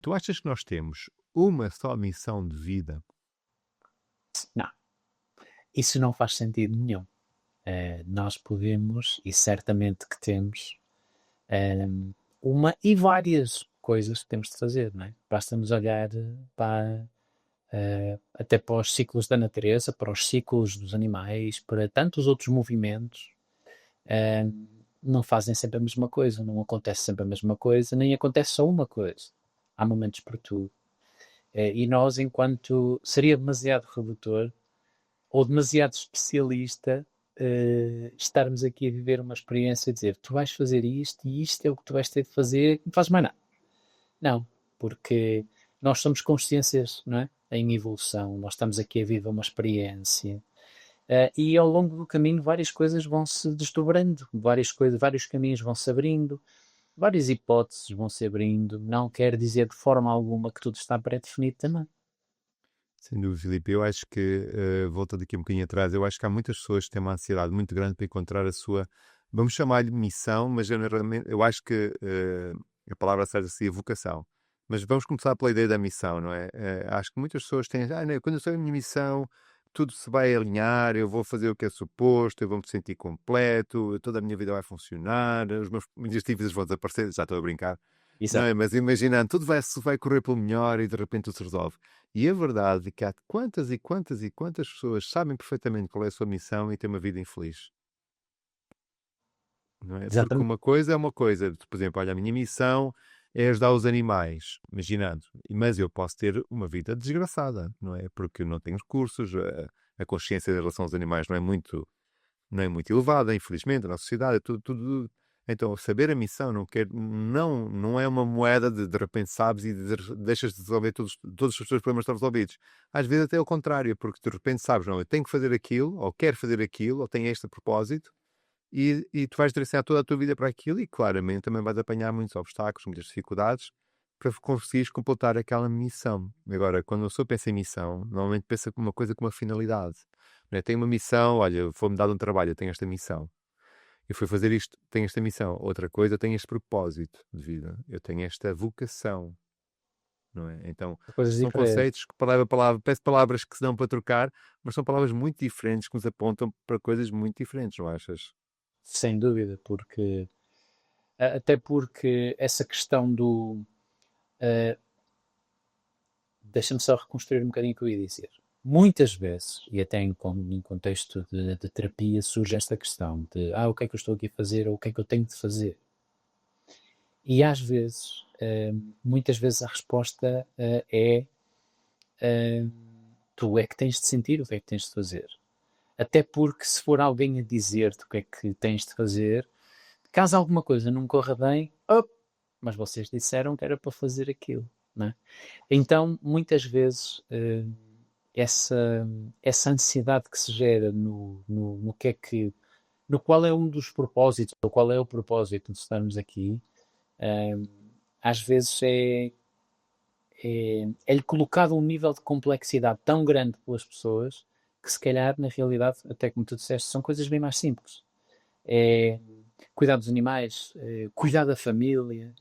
Tu achas que nós temos uma só missão de vida? Não, isso não faz sentido nenhum. Nós podemos, e certamente que temos, uma e várias coisas que temos de fazer, não é? Basta-nos olhar até para os ciclos da natureza, para os ciclos dos animais, para tantos outros movimentos. eh, não fazem sempre a mesma coisa, não acontece sempre a mesma coisa, nem acontece só uma coisa. Há momentos para tudo. E nós, enquanto seria demasiado redutor ou demasiado especialista, estarmos aqui a viver uma experiência e dizer tu vais fazer isto e isto é o que tu vais ter de fazer, não fazes mais nada. Não, porque nós somos consciências, não é? Em evolução, nós estamos aqui a viver uma experiência. E ao longo do caminho várias coisas vão se desdobrando, vários caminhos vão se abrindo, várias hipóteses vão se abrindo. Não quer dizer de forma alguma que tudo está pré-definido também. Sem dúvida, Filipe. Eu acho que, voltando aqui um bocadinho atrás, eu acho que há muitas pessoas que têm uma ansiedade muito grande para encontrar a sua, vamos chamar-lhe missão, mas generalmente eu acho que a palavra certa seria vocação. Mas vamos começar pela ideia da missão, não é? Acho que muitas pessoas têm, não, quando eu sei a minha missão, tudo se vai alinhar, eu vou fazer o que é suposto, eu vou me sentir completo, toda a minha vida vai funcionar, os meus minhas dívidas vão desaparecer, já estou a brincar. Não Exato. é? Mas imaginando, tudo vai correr pelo melhor e de repente tudo se resolve. E a verdade é que há quantas e quantas e quantas pessoas sabem perfeitamente qual é a sua missão e têm uma vida infeliz, não é? Porque Exatamente. uma coisa é uma coisa, por exemplo, olha, a minha missão é ajudar os animais, imaginando, mas eu posso ter uma vida desgraçada, não é? Porque eu não tenho recursos, a consciência em relação aos animais não é muito elevada, infelizmente, na nossa sociedade, é tudo. Então, saber a missão não é uma moeda de repente sabes e deixas de resolver todos os teus problemas estão resolvidos. Às vezes até é o contrário, porque de repente sabes, não, eu tenho que fazer aquilo, ou quero fazer aquilo, ou tenho este propósito, e tu vais direcionar toda a tua vida para aquilo, e claramente também vais apanhar muitos obstáculos, muitas dificuldades, para conseguires completar aquela missão. Agora, quando a pessoa pensa em missão, normalmente pensa como uma coisa com uma finalidade. Não é? Tem uma missão, olha, foi-me dado um trabalho, eu tenho esta missão. Eu fui fazer isto, tenho esta missão. Outra coisa, eu tenho este propósito de vida. Eu tenho esta vocação, não é? Então, Coisas são diferentes. conceitos que, palavra a palavra, parece palavras que se dão para trocar, mas são palavras muito diferentes que nos apontam para coisas muito diferentes, não achas? Sem dúvida, porque até porque essa questão do uh, deixa-me só reconstruir um bocadinho o que eu ia dizer. Muitas vezes, e até em contexto de terapia, surge esta questão de o que é que eu estou aqui a fazer ou o que é que eu tenho de fazer. E às vezes, muitas vezes a resposta é tu é que tens de sentir o que é que tens de fazer. Até porque se for alguém a dizer-te o que é que tens de fazer, caso alguma coisa não corra bem, mas vocês disseram que era para fazer aquilo, não é? Então, muitas vezes, essa, essa ansiedade que se gera no que é que, no qual é um dos propósitos, ou qual é o propósito de estarmos aqui, eh, às vezes é-lhe colocado um nível de complexidade tão grande pelas pessoas que se calhar, na realidade, até como tu disseste, são coisas bem mais simples. É cuidar dos animais, cuidar da família,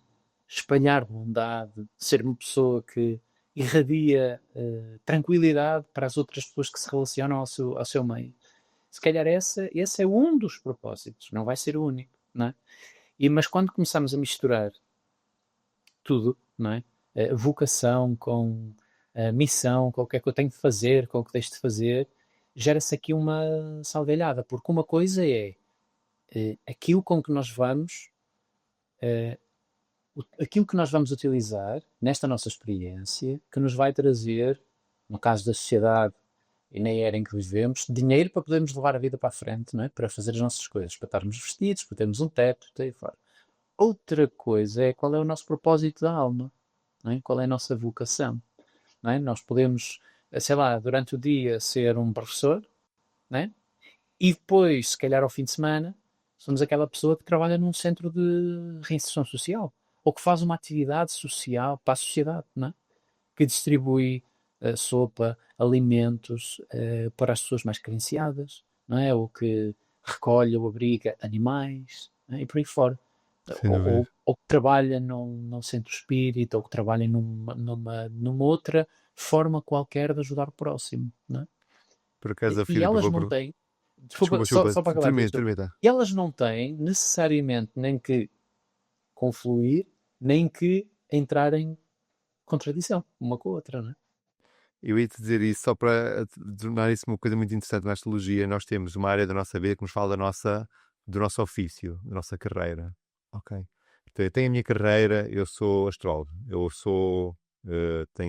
espalhar bondade, ser uma pessoa que irradia tranquilidade para as outras pessoas que se relacionam ao seu meio. Se calhar esse é um dos propósitos, não vai ser o único, não é? Mas quando começamos a misturar tudo, não é? A vocação com a missão, com o que é que eu tenho de fazer, com o que deixo de fazer, gera-se aqui uma salgalhada, porque uma coisa é aquilo com que nós vamos aquilo que nós vamos utilizar nesta nossa experiência, que nos vai trazer, no caso da sociedade e na era em que vivemos, dinheiro para podermos levar a vida para a frente, não é? Para fazer as nossas coisas, para estarmos vestidos, para termos um teto, e aí fora. Outra coisa é qual é o nosso propósito da alma, não é? Qual é a nossa vocação, não é? Nós podemos, sei lá, durante o dia ser um professor, não é? E depois, se calhar ao fim de semana, somos aquela pessoa que trabalha num centro de reinserção social ou que faz uma atividade social para a sociedade, não é? Que distribui sopa, alimentos para as pessoas mais carenciadas, não é? Ou que recolhe ou abriga animais, não é? E por aí fora. Sem dúvida. ou que trabalha num centro espírita, ou que trabalha numa outra forma qualquer de ajudar o próximo, não é? Por acaso, E Filipe, eu elas vou. não têm, desculpa, Desculpa, desculpa. só para acabar Termina, disto, termina. e elas não têm necessariamente nem que confluir, nem que entrar em contradição uma com a outra, não é? Eu ia te dizer isso só para tornar isso uma coisa muito interessante na astrologia. Nós temos uma área da nossa vida que nos fala do nosso ofício, da nossa carreira. Ok? Então, eu tenho a minha carreira, eu sou astrólogo, eu sou,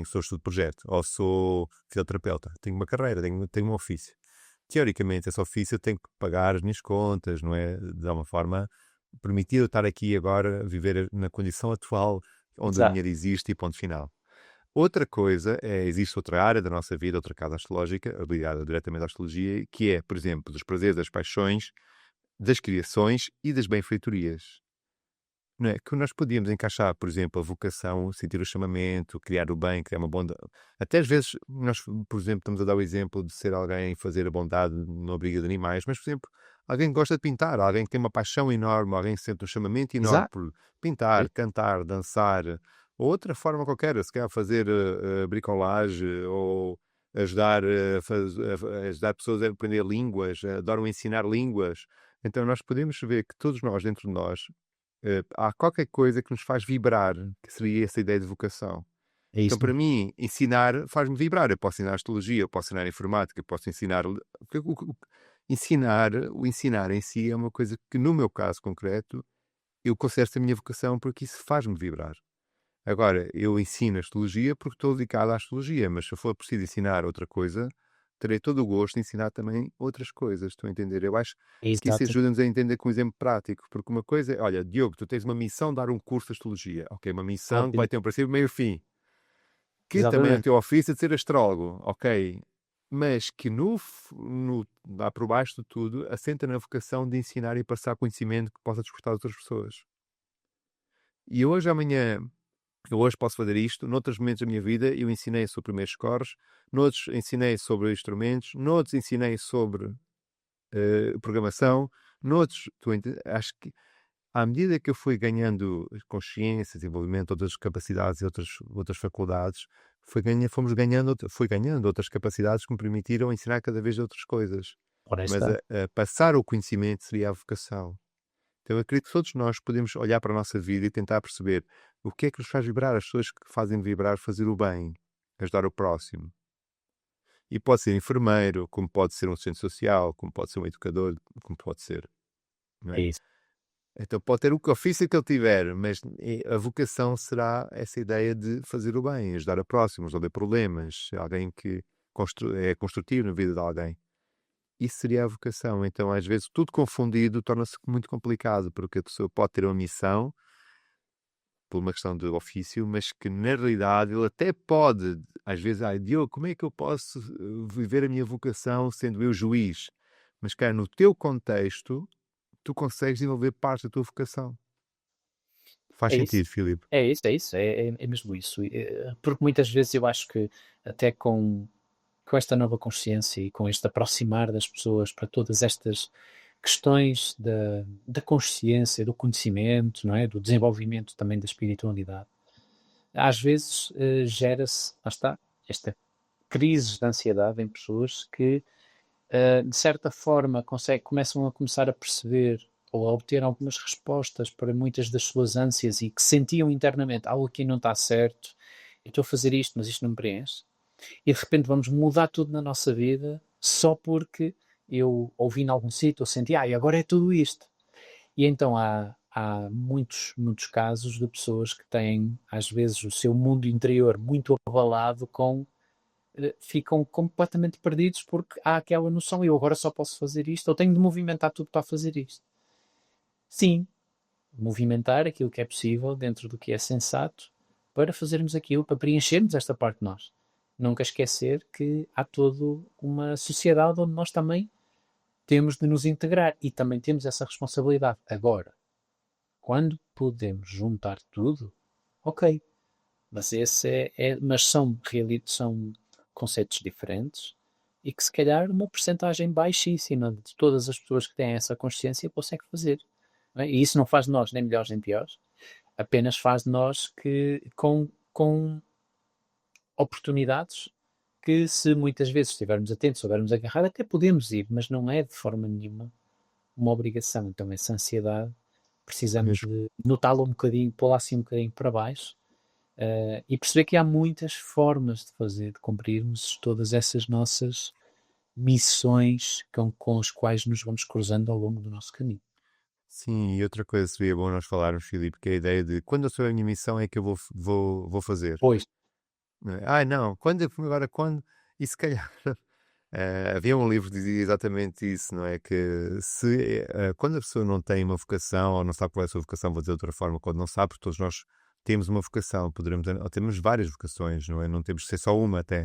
sou estudo de projeto, ou sou fisioterapeuta. Tenho uma carreira, tenho um ofício. Teoricamente, esse ofício eu tenho que pagar as minhas contas, não é? De alguma forma, permitir eu estar aqui agora, viver na condição atual, onde o Exato. dinheiro existe e ponto final. Outra coisa existe outra área da nossa vida, outra casa astrológica, ligada diretamente à astrologia, que é, por exemplo, dos prazeres, das paixões, das criações e das benfeitorias. Não é? Que nós podíamos encaixar, por exemplo, a vocação, sentir o chamamento, criar o bem, criar uma bondade. Até às vezes, nós, por exemplo, estamos a dar o exemplo de ser alguém, fazer a bondade no abrigo de animais, mas, por exemplo, alguém que gosta de pintar, alguém que tem uma paixão enorme, alguém que sente um chamamento enorme Exato. por pintar, cantar, dançar, ou outra forma qualquer, se calhar fazer bricolagem, ou ajudar, ajudar pessoas a aprender línguas, adoram ensinar línguas. Então nós podemos ver que todos nós, dentro de nós, há qualquer coisa que nos faz vibrar, que seria essa ideia de vocação. É Então, isso para mesmo. mim, ensinar faz-me vibrar. Eu posso ensinar astrologia, eu posso ensinar informática, eu posso ensinar. Ensinar, o ensinar em si é uma coisa que, no meu caso concreto, eu considero a minha vocação porque isso faz-me vibrar. Agora, eu ensino astrologia porque estou dedicado à astrologia, mas se eu for preciso ensinar outra coisa, terei todo o gosto de ensinar também outras coisas. Estou a entender? Eu acho que isso Exato. ajuda-nos a entender com um exemplo prático, porque uma coisa é, olha, Diogo, tu tens uma missão de dar um curso de astrologia. Ok, uma missão que vai Ótimo. ter um princípio, meio e fim. Que também é o Exatamente. teu ofício de ser astrólogo, ok? Mas que lá por baixo de tudo, assenta na vocação de ensinar e passar conhecimento que possa despertar outras pessoas. E hoje, amanhã, eu hoje posso fazer isto, noutros momentos da minha vida eu ensinei sobre primeiros scores, noutros ensinei sobre instrumentos, noutros ensinei sobre programação, noutros, acho que à medida que eu fui ganhando consciência, desenvolvimento, outras capacidades e outras faculdades, fui ganhando outras capacidades que me permitiram ensinar cada vez outras coisas. Ora Mas está. a passar o conhecimento seria a vocação. Então eu acredito que todos nós podemos olhar para a nossa vida e tentar perceber o que é que nos faz vibrar, as pessoas que fazem vibrar, fazer o bem, ajudar o próximo. E pode ser enfermeiro, como pode ser um assistente social, como pode ser um educador, como pode ser, não É é? isso. Então pode ter o ofício que ele tiver, mas a vocação será essa ideia de fazer o bem, ajudar a próximos, resolver problemas, alguém que é construtivo na vida de alguém. Isso seria a vocação. Então, às vezes, tudo confundido torna-se muito complicado, porque a pessoa pode ter uma missão, por uma questão de ofício, mas que na realidade ele até pode, às vezes, Diogo, como é que eu posso viver a minha vocação sendo eu juiz? Mas, cara, no teu contexto, tu consegues desenvolver parte da tua vocação. Faz É isso. sentido, Filipe. É isso, é isso. É mesmo isso. Porque muitas vezes eu acho que até com esta nova consciência e com este aproximar das pessoas para todas estas questões da consciência, do conhecimento, não é? Do desenvolvimento também da espiritualidade, às vezes gera-se, lá está, esta crise de ansiedade em pessoas que, de certa forma, começam a começar a perceber ou a obter algumas respostas para muitas das suas ânsias e que sentiam internamente algo aqui não está certo, eu estou a fazer isto, mas isto não me preenche. E de repente vamos mudar tudo na nossa vida só porque eu ouvi em algum sítio, eu senti, e agora é tudo isto. E então há muitos casos de pessoas que têm, às vezes, o seu mundo interior muito abalado ficam completamente perdidos porque há aquela noção, eu agora só posso fazer isto, eu tenho de movimentar tudo para fazer isto. Sim, movimentar aquilo que é possível dentro do que é sensato para fazermos aquilo, para preenchermos esta parte de nós. Nunca esquecer que há toda uma sociedade onde nós também temos de nos integrar e também temos essa responsabilidade. Agora, quando podemos juntar tudo, ok, mas mas são conceitos diferentes e que se calhar uma percentagem baixíssima de todas as pessoas que têm essa consciência consegue fazer. não é? E isso não faz de nós nem melhores nem piores, apenas faz de nós que com oportunidades que, se muitas vezes estivermos atentos, soubermos agarrar, até podemos ir, mas não é de forma nenhuma uma obrigação. Então essa ansiedade precisamos Mesmo. de notá-la um bocadinho, pô-la assim um bocadinho para baixo, e perceber que há muitas formas de fazer, de cumprirmos todas essas nossas missões com as quais nos vamos cruzando ao longo do nosso caminho. Sim, e outra coisa seria bom nós falarmos, Filipe, que é a ideia de quando eu sou a minha missão é que eu vou fazer. Pois, Não é? Não, agora quando, e se calhar, havia um livro que dizia exatamente isso, não é? Que quando a pessoa não tem uma vocação, ou não sabe qual é a sua vocação, vou dizer de outra forma, quando não sabe, porque todos nós temos uma vocação, ou temos várias vocações, não é? Não temos que ser só uma até,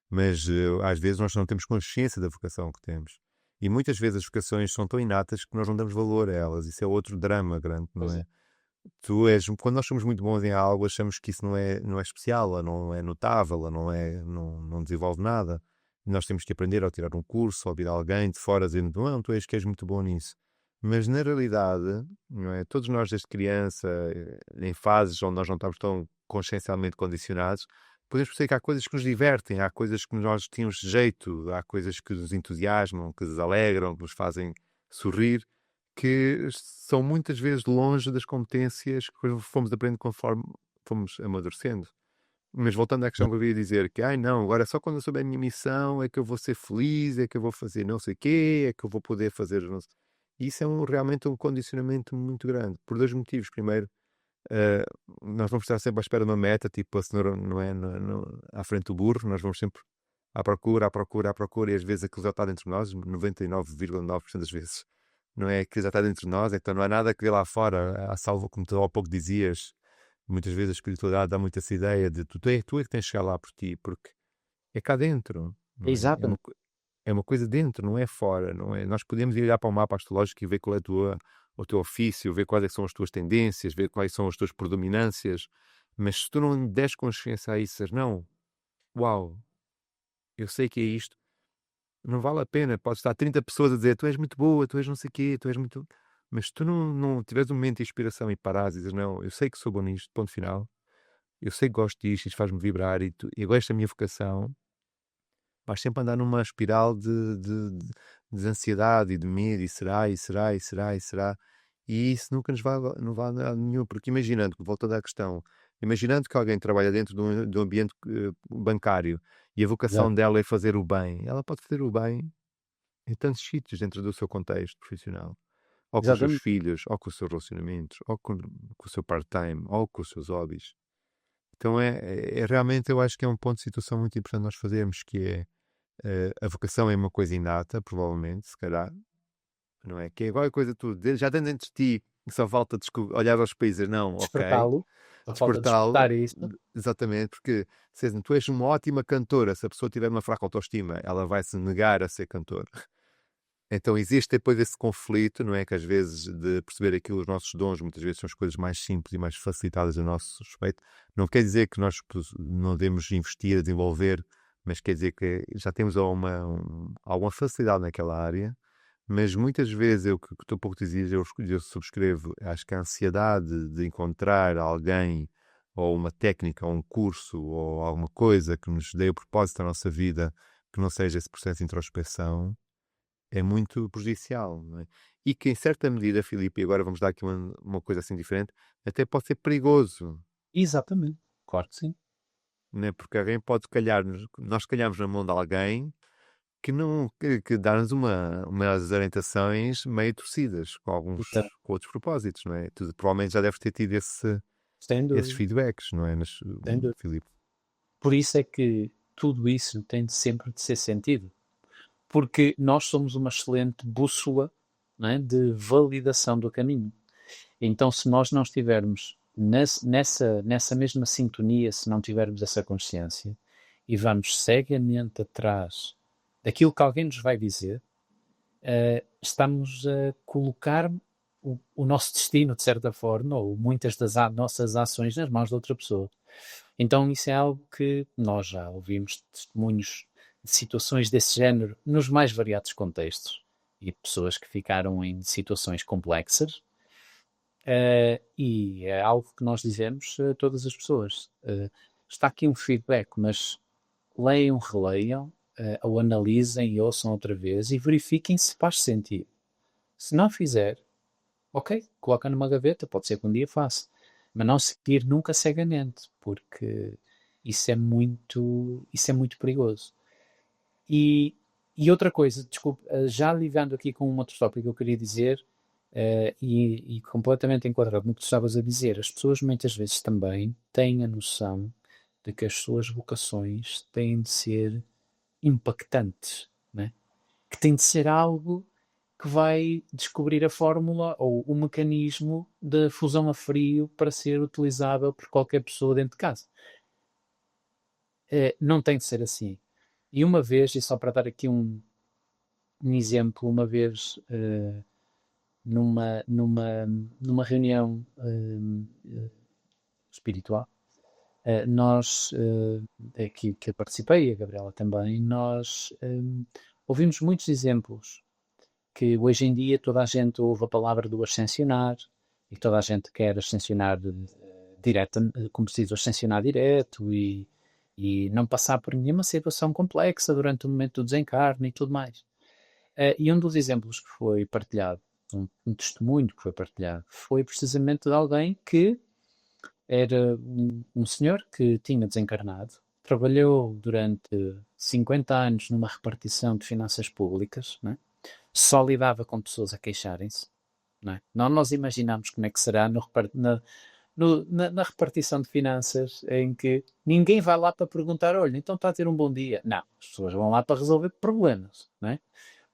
mas às vezes nós não temos consciência da vocação que temos. E muitas vezes as vocações são tão inatas que nós não damos valor a elas. Isso é outro drama grande, não pois é? é. Quando nós somos muito bons em algo, achamos que isso não é especial, ou não é notável, ou não desenvolve nada. E nós temos que aprender, ou tirar um curso, ou ouvir alguém de fora dizendo, não, tu és que és muito bom nisso. Mas na realidade, não é? Todos nós desde criança, em fases onde nós não estamos tão consciencialmente condicionados, podemos perceber que há coisas que nos divertem, há coisas que nós tínhamos jeito, há coisas que nos entusiasmam, que nos alegram, que nos fazem sorrir, que são muitas vezes longe das competências que fomos aprendendo conforme fomos amadurecendo. Mas voltando à questão que eu ia dizer, que, não, agora só quando eu souber a minha missão é que eu vou ser feliz, é que eu vou fazer não sei o quê, é que eu vou poder fazer não sei... Isso é realmente um condicionamento muito grande, por dois motivos. Primeiro, eh, nós vamos estar sempre à espera de uma meta, tipo a cenoura não é à frente do burro, nós vamos sempre à procura, à procura, à procura, e às vezes aquilo já está dentro de nós, 99,9% das vezes. Não é que já está dentro de nós, então não há nada que dê lá fora, a salvo, como tu há pouco dizias, muitas vezes a espiritualidade dá muito essa ideia de tu é que tens de chegar lá por ti, porque é cá dentro, não é? Exatamente. É uma coisa dentro, não é fora, não é? Nós podemos ir olhar para o mapa astrológico e ver qual é o teu ofício, ver quais é que são as tuas tendências, ver quais são as tuas predominâncias, mas se tu não des consciência a isso, não, uau, eu sei que é isto, não vale a pena. Pode estar 30 pessoas a dizer tu és muito boa, tu és não sei o quê, tu és muito. Mas se tu não tiveres um momento de inspiração e parares e dizes, não, eu sei que sou bom nisto, ponto final, eu sei que gosto disto, isto faz-me vibrar e gosto da minha vocação, vais sempre andar numa espiral de ansiedade e de medo, e será, e será, e será, e será. E isso nunca não vai a nada nenhum, porque imaginando, voltando à questão, imaginando que alguém trabalha dentro de um ambiente bancário e a vocação Exato. dela é fazer o bem, ela pode fazer o bem em tantos sítios dentro do seu contexto profissional, ou com os seus Exatamente. filhos, ou com os seus relacionamentos, ou com o seu part-time, ou com os seus hobbies. Então realmente, eu acho que é um ponto de situação muito importante nós fazermos, que é a vocação é uma coisa inata, provavelmente, se calhar, não é? Que é igual a coisa tu já dentro de ti, só falta olhar aos países, não, ok, Despertá-lo, a falta de despertá-lo, despertar isso. exatamente, porque se tu és uma ótima cantora, se a pessoa tiver uma fraca autoestima, ela vai se negar a ser cantora. Então existe depois esse conflito, não é? Que às vezes de perceber aquilo, os nossos dons, muitas vezes são as coisas mais simples e mais facilitadas a nosso respeito. Não quer dizer que nós não devemos investir, desenvolver, mas quer dizer que já temos alguma facilidade naquela área. Mas muitas vezes, que tu pouco dizias, eu subscrevo, acho que a ansiedade de encontrar alguém, ou uma técnica, ou um curso, ou alguma coisa que nos dê o propósito da nossa vida, que não seja esse processo de introspeção, é muito prejudicial, não é? E que em certa medida, Filipe, e agora vamos dar aqui uma coisa assim diferente, até pode ser perigoso, Exatamente. Claro que sim. não é? Porque alguém pode nós calhamos na mão de alguém que não, que dá-nos umas orientações meio torcidas, Então, com outros propósitos, não é? Tu provavelmente já deves ter tido sem esses dúvida, feedbacks, não é? sem dúvida. Filipe. Por isso é que tudo isso tem sempre de ser sentido. Porque nós somos uma excelente bússola, não é, de validação do caminho. Então, se nós não estivermos nessa mesma sintonia, se não tivermos essa consciência e vamos cegamente atrás daquilo que alguém nos vai dizer, estamos a colocar o nosso destino, de certa forma, ou muitas das nossas ações nas mãos de outra pessoa. Então, isso é algo que nós já ouvimos testemunhos de situações desse género nos mais variados contextos e de pessoas que ficaram em situações complexas E é algo que nós dizemos a todas as pessoas. Está aqui um feedback, mas leiam, releiam, ou analisem e ouçam outra vez e verifiquem se faz sentido. Se não fizer, ok, coloca numa gaveta, pode ser que um dia faça. Mas não seguir nunca cegamente, porque isso é muito perigoso. E, e outra coisa, desculpe, já ligando aqui com um outro tópico que eu queria dizer, e completamente enquadrado no que tu estavas a dizer, as pessoas muitas vezes também têm a noção de que as suas vocações têm de ser impactantes, né? Que tem de ser algo que vai descobrir a fórmula ou o mecanismo da fusão a frio para ser utilizável por qualquer pessoa dentro de casa. Não tem de ser assim. E uma vez, e só para dar aqui um exemplo, uma vez numa reunião espiritual, nós, aqui que eu participei, a Gabriela também, nós ouvimos muitos exemplos que hoje em dia toda a gente ouve a palavra do ascensionar e toda a gente quer ascensionar direto, como se diz, ascensionar direto e não passar por nenhuma situação complexa durante o momento do desencarne e tudo mais. E um dos exemplos que foi partilhado, um testemunho que foi partilhado, foi precisamente de alguém que era um senhor que tinha desencarnado, trabalhou durante 50 anos numa repartição de finanças públicas, né? Só lidava com pessoas a queixarem-se. Não é? Nós imaginamos como é que será na repartição de finanças em que ninguém vai lá para perguntar, olha, então está a ter um bom dia. Não, as pessoas vão lá para resolver problemas. Não é?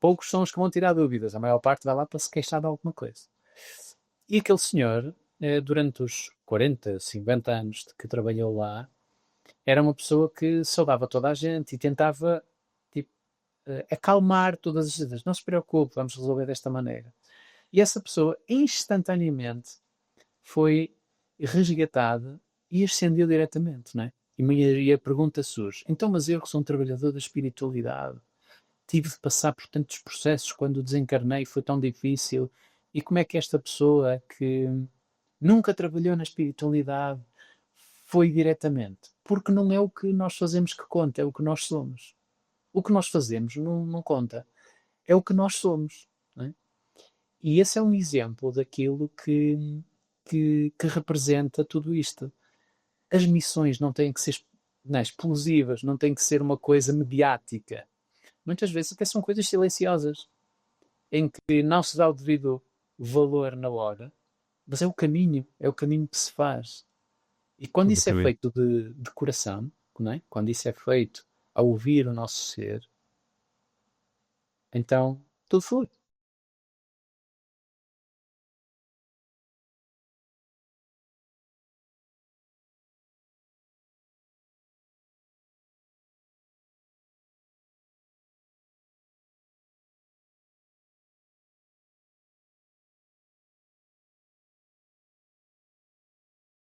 Poucos são os que vão tirar dúvidas, a maior parte vai lá para se queixar de alguma coisa. E aquele senhor, durante os 40, 50 anos de que trabalhou lá, era uma pessoa que saudava toda a gente e tentava tipo, acalmar todas as coisas. Não se preocupe, vamos resolver desta maneira. E essa pessoa, instantaneamente, foi resgatada e ascendeu diretamente, não é? E a pergunta surge, então, mas eu que sou um trabalhador da espiritualidade, tive de passar por tantos processos quando desencarnei, foi tão difícil, e como é que esta pessoa que nunca trabalhou na espiritualidade foi diretamente? Porque não é o que nós fazemos que conta, é o que nós somos. O que nós fazemos não conta, é o que nós somos. Não é? E esse é um exemplo daquilo que representa tudo isto. As missões não têm que ser explosivas, não têm que ser uma coisa mediática. Muitas vezes até são coisas silenciosas, em que não se dá o devido valor na hora, mas é o caminho que se faz. E quando isso é Exatamente. feito de coração, não é? Quando isso é feito a ouvir o nosso ser, então tudo flui.